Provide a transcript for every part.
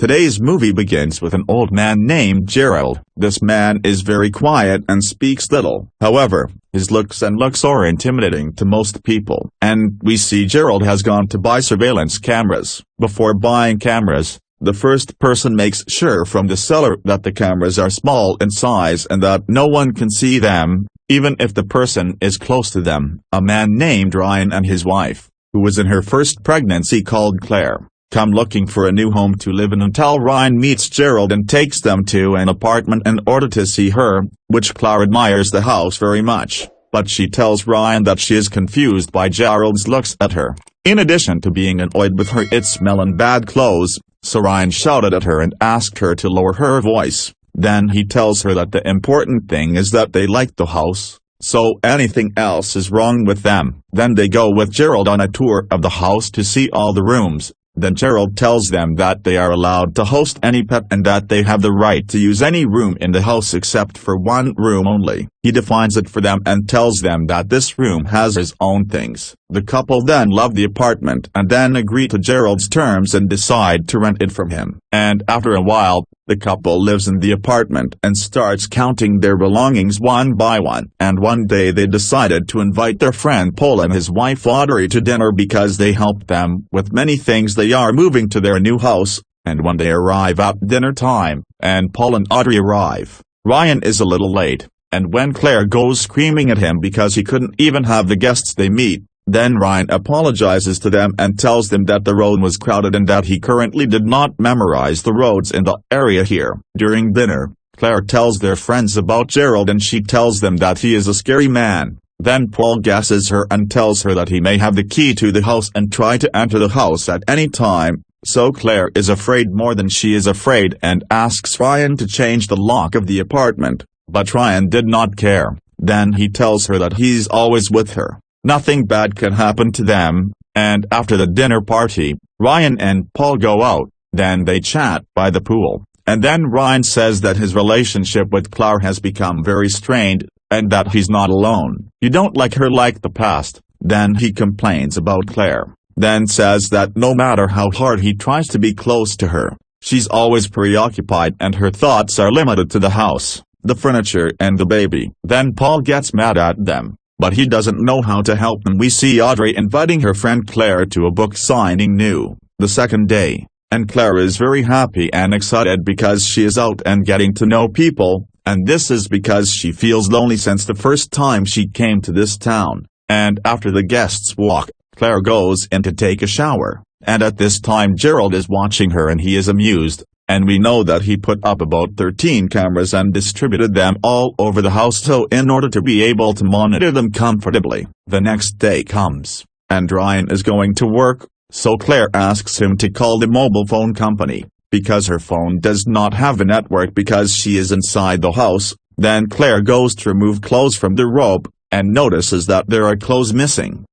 Today's movie begins with an old man named Gerald. This man is very quiet and speaks little. However, his looks are intimidating to most people. And we see Gerald has gone to buy surveillance cameras. Before buying cameras, the first person makes sure from the seller that the cameras are small in size and that no one can see them, even if the person is close to them. A man named Ryan and his wife, who was in her first pregnancy called Claire, come looking for a new home to live in until Ryan meets Gerald and takes them to an apartment in order to see her, which Claire admires the house very much, but she tells Ryan that she is confused by Gerald's looks at her. In addition to being annoyed with her smell and bad clothes, so Ryan shouted at her and asked her to lower her voice. Then he tells her that the important thing is that they like the house, so anything else is wrong with them. Then they go with Gerald on a tour of the house to see all the rooms. Then Gerald tells them that they are allowed to host any pet and that they have the right to use any room in the house except for one room only. He defines it for them and tells them that this room has his own things. The couple then love the apartment and then agree to Gerald's terms and decide to rent it from him. And after a while, the couple lives in the apartment and starts counting their belongings one by one. And one day they decided to invite their friend Paul and his wife Audrey to dinner because they helped them with many things. They are moving to their new house, and when they arrive at dinner time, and Paul and Audrey arrive, Ryan is a little late, and when Claire goes screaming at him because he couldn't even have the guests they meet, then Ryan apologizes to them and tells them that the road was crowded and that he currently did not memorize the roads in the area here. During dinner, Claire tells their friends about Gerald and she tells them that he is a scary man. Then Paul guesses her and tells her that he may have the key to the house and try to enter the house at any time, so Claire is afraid more than she is afraid and asks Ryan to change the lock of the apartment, but Ryan did not care. Then he tells her that he's always with her. Nothing bad can happen to them, and after the dinner party, Ryan and Paul go out, then they chat by the pool, and then Ryan says that his relationship with Claire has become very strained, and that he's not alone. You don't like her like the past. Then he complains about Claire, then says that no matter how hard he tries to be close to her, she's always preoccupied and her thoughts are limited to the house, the furniture and the baby. Then Paul gets mad at them, but he doesn't know how to help them. We see Audrey inviting her friend Claire to a book signing the second day, and Claire is very happy and excited because she is out and getting to know people, and this is because she feels lonely since the first time she came to this town. And after the guests walk, Claire goes in to take a shower, and at this time Gerald is watching her and he is amused, and we know that he put up about 13 cameras and distributed them all over the house so in order to be able to monitor them comfortably. The next day comes, and Ryan is going to work, so Claire asks him to call the mobile phone company, because her phone does not have a network because she is inside the house. Then Claire goes to remove clothes from the robe, and notices that there are clothes missing.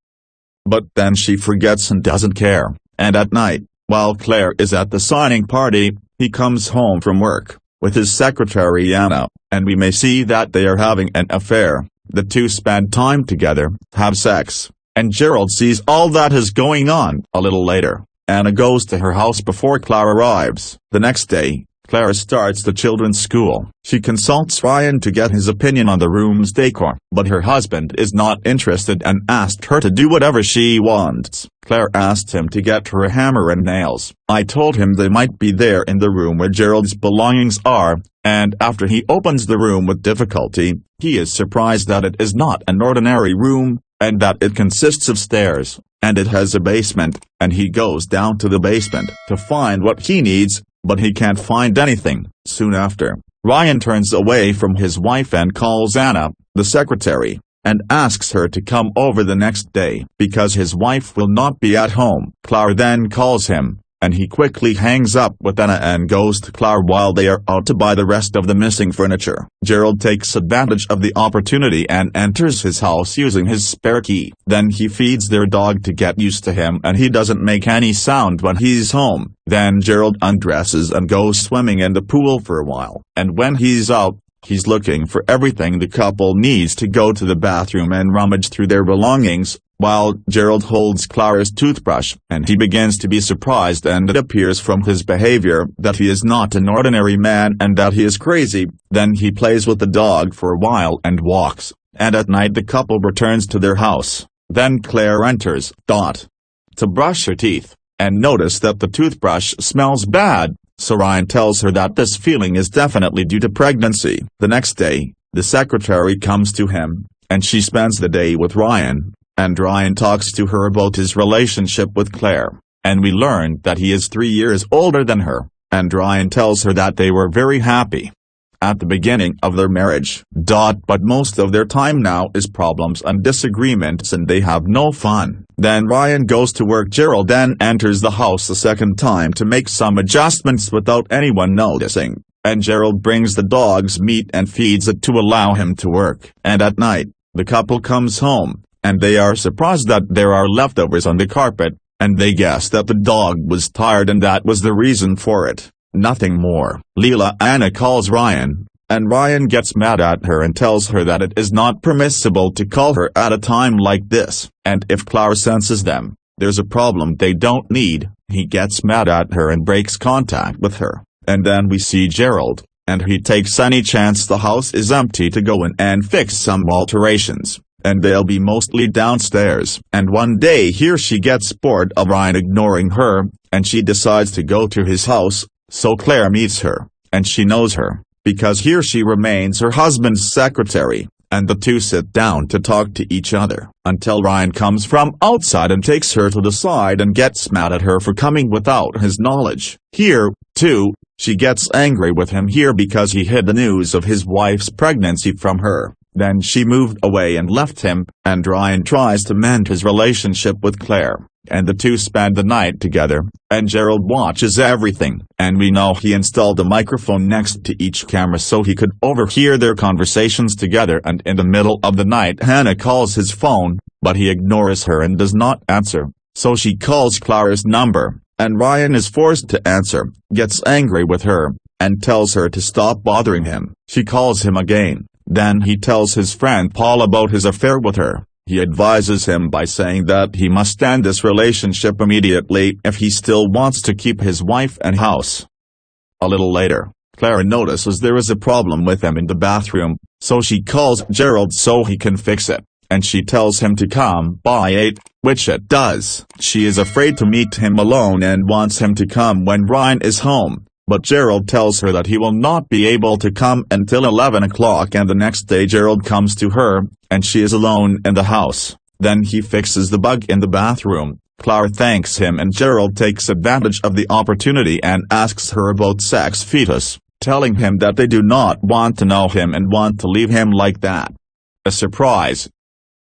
But then she forgets and doesn't care, and at night, while Claire is at the signing party, he comes home from work, with his secretary Anna, and we may see that they are having an affair. The two spend time together, have sex, and Gerald sees all that is going on. A little later, Anna goes to her house before Claire arrives. The next day, Claire starts the children's school. She consults Ryan to get his opinion on the room's decor, but her husband is not interested and asked her to do whatever she wants. Claire asked him to get her a hammer and nails. I told him they might be there in the room where Gerald's belongings are, and after he opens the room with difficulty, he is surprised that it is not an ordinary room, and that it consists of stairs, and it has a basement, and he goes down to the basement to find what he needs, but he can't find anything. Soon after, Ryan turns away from his wife and calls Anna, the secretary, and asks her to come over the next day because his wife will not be at home. Claire then calls him, and he quickly hangs up with Anna and goes to Claire while they are out to buy the rest of the missing furniture. Gerald takes advantage of the opportunity and enters his house using his spare key. Then he feeds their dog to get used to him and he doesn't make any sound when he's home. Then Gerald undresses and goes swimming in the pool for a while. And when he's out, he's looking for everything the couple needs to go to the bathroom and rummage through their belongings, while Gerald holds Clara's toothbrush, and he begins to be surprised, and it appears from his behavior that he is not an ordinary man and that he is crazy. Then he plays with the dog for a while and walks, and at night the couple returns to their house. Then Claire enters, to brush her teeth, and notice that the toothbrush smells bad, so Ryan tells her that this feeling is definitely due to pregnancy. The next day, the secretary comes to him, and she spends the day with Ryan, and Ryan talks to her about his relationship with Claire, and we learn that he is 3 years older than her, and Ryan tells her that they were very happy at the beginning of their marriage. But most of their time now is problems and disagreements, and they have no fun. Then Ryan goes to work. Gerald then enters the house a second time to make some adjustments without anyone noticing, and Gerald brings the dog's meat and feeds it to allow him to work. And at night, the couple comes home, and they are surprised that there are leftovers on the carpet, and they guess that the dog was tired and that was the reason for it. Nothing more. Anna calls Ryan, and Ryan gets mad at her and tells her that it is not permissible to call her at a time like this, and if Clara senses them, there's a problem they don't need. He gets mad at her and breaks contact with her, and then we see Gerald, and he takes any chance the house is empty to go in and fix some alterations, and they'll be mostly downstairs. And one day here she gets bored of Ryan ignoring her, and she decides to go to his house. So Claire meets her, and she knows her, because here she remains her husband's secretary, and the two sit down to talk to each other, until Ryan comes from outside and takes her to the side and gets mad at her for coming without his knowledge. Here, too, she gets angry with him here because he hid the news of his wife's pregnancy from her. Then she moved away and left him, and Ryan tries to mend his relationship with Claire, and the two spend the night together, and Gerald watches everything, and we know he installed a microphone next to each camera so he could overhear their conversations together. And in the middle of the night Hannah calls his phone, but he ignores her and does not answer, so she calls Clara's number, and Ryan is forced to answer, gets angry with her, and tells her to stop bothering him. She calls him again. Then he tells his friend Paul about his affair with her. He advises him by saying that he must end this relationship immediately if he still wants to keep his wife and house. A little later, Clara notices there is a problem with him in the bathroom, so she calls Gerald so he can fix it, and she tells him to come by 8, which it does. She is afraid to meet him alone and wants him to come when Ryan is home, but Gerald tells her that he will not be able to come until 11 o'clock, and the next day Gerald comes to her, and she is alone in the house. Then he fixes the bug in the bathroom. Clara thanks him, and Gerald takes advantage of the opportunity and asks her about sex fetus, telling him that they do not want to know him and want to leave him like that. A surprise.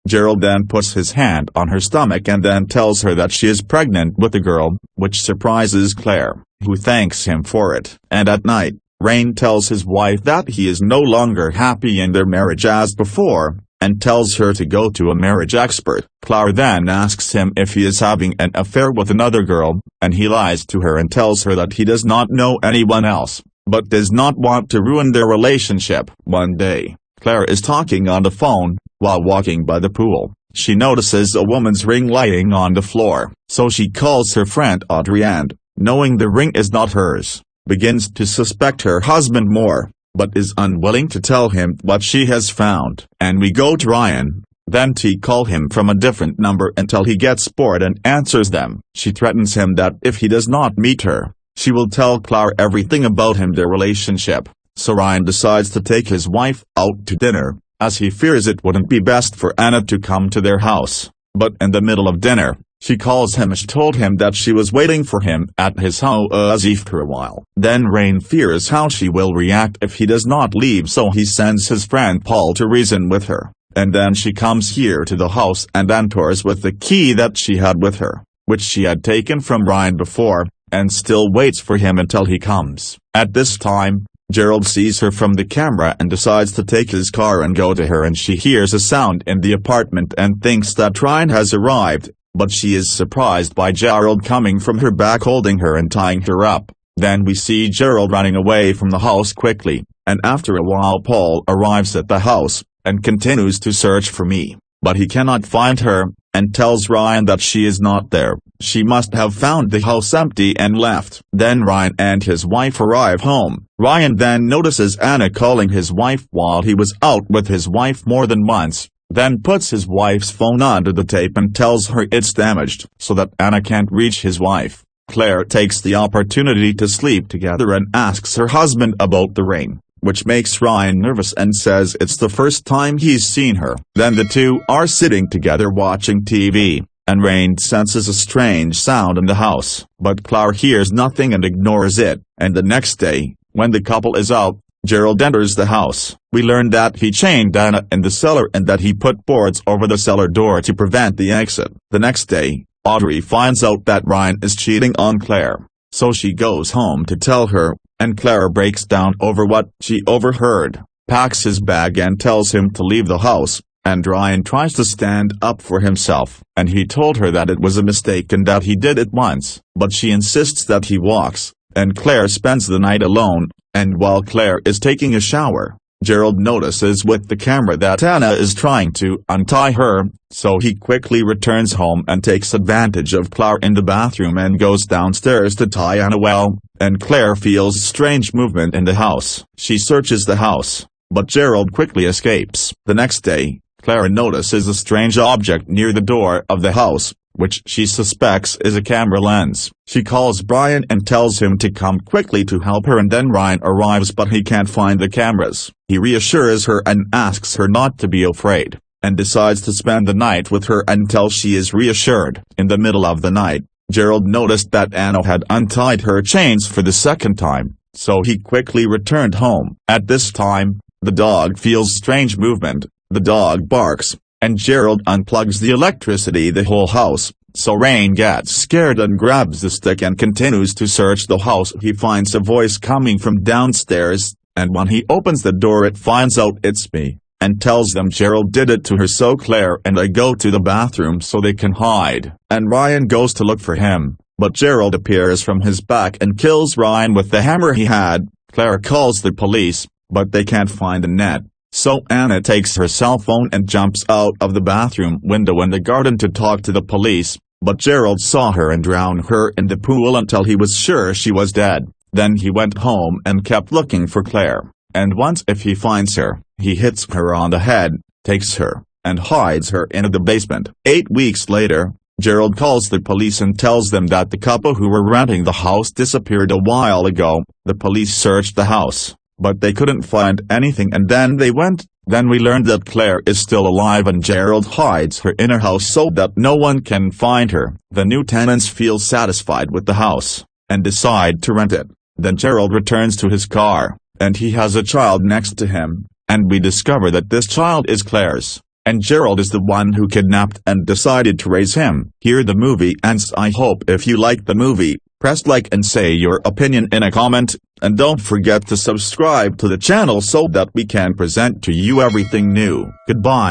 Gerald then puts his hand on her stomach and then tells her that she is pregnant with a girl, which surprises Claire, who thanks him for it. And at night, Rain tells his wife that he is no longer happy in their marriage as before, and tells her to go to a marriage expert. Clara then asks him if he is having an affair with another girl, and he lies to her and tells her that he does not know anyone else, but does not want to ruin their relationship. One day, Claire is talking on the phone, while walking by the pool. She notices a woman's ring lying on the floor, so she calls her friend Audrey and, knowing the ring is not hers, begins to suspect her husband more, but is unwilling to tell him what she has found. And we go to Ryan. Then T call him from a different number until he gets bored and answers them. She threatens him that if he does not meet her, she will tell Clara everything about their relationship. So Ryan decides to take his wife out to dinner, as he fears it wouldn't be best for Anna to come to their house. But in the middle of dinner, she calls him. She told him that she was waiting for him at his house for a while. Then Rain fears how she will react if he does not leave, so he sends his friend Paul to reason with her. And then she comes here to the house and enters with the key that she had with her, which she had taken from Ryan before, and still waits for him until he comes. At this time, Gerald sees her from the camera and decides to take his car and go to her, and she hears a sound in the apartment and thinks that Ryan has arrived, but she is surprised by Gerald coming from her back holding her and tying her up. Then we see Gerald running away from the house quickly, and after a while Paul arrives at the house, and continues to search for me, but he cannot find her, and tells Ryan that she is not there. She must have found the house empty and left. Then Ryan and his wife arrive home. Ryan then notices Anna calling his wife while he was out with his wife more than once, then puts his wife's phone onto the tape and tells her it's damaged so that Anna can't reach his wife. Claire takes the opportunity to sleep together and asks her husband about the ring, which makes Ryan nervous and says it's the first time he's seen her. Then the two are sitting together watching TV, and Ryan senses a strange sound in the house. But Claire hears nothing and ignores it, and the next day, when the couple is out, Gerald enters the house. We learn that he chained Anna in the cellar and that he put boards over the cellar door to prevent the exit. The next day, Audrey finds out that Ryan is cheating on Claire, so she goes home to tell her, and Claire breaks down over what she overheard, packs his bag and tells him to leave the house, and Ryan tries to stand up for himself, and he told her that it was a mistake and that he did it once, but she insists that he walks, and Claire spends the night alone, and while Claire is taking a shower, Gerald notices with the camera that Anna is trying to untie her, so he quickly returns home and takes advantage of Claire in the bathroom and goes downstairs to tie Anna well, and Claire feels strange movement in the house. She searches the house, but Gerald quickly escapes. The next day, Claire notices a strange object near the door of the house, which she suspects is a camera lens. She calls Brian and tells him to come quickly to help her, and then Ryan arrives but he can't find the cameras. He reassures her and asks her not to be afraid, and decides to spend the night with her until she is reassured. In the middle of the night, Gerald noticed that Anna had untied her chains for the second time, so he quickly returned home. At this time, the dog feels strange movement. The dog barks, and Gerald unplugs the electricity the whole house, so Ryan gets scared and grabs the stick and continues to search the house. He finds a voice coming from downstairs, and when he opens the door it finds out it's me, and tells them Gerald did it to her, so Claire and I go to the bathroom so they can hide, and Ryan goes to look for him, but Gerald appears from his back and kills Ryan with the hammer he had. Claire calls the police, but they can't find the net. So Anna takes her cell phone and jumps out of the bathroom window in the garden to talk to the police, but Gerald saw her and drowned her in the pool until he was sure she was dead. Then he went home and kept looking for Claire, and once if he finds her, he hits her on the head, takes her, and hides her in the basement. 8 weeks later, Gerald calls the police and tells them that the couple who were renting the house disappeared a while ago. The police searched the house, but they couldn't find anything, and then they went. Then we learned that Claire is still alive and Gerald hides her in her house so that no one can find her. The new tenants feel satisfied with the house, and decide to rent it. Then Gerald returns to his car, and he has a child next to him, and we discover that this child is Claire's, and Gerald is the one who kidnapped and decided to raise him. Here the movie ends. I hope if you like the movie, press like and say your opinion in a comment, and don't forget to subscribe to the channel so that we can present to you everything new. Goodbye.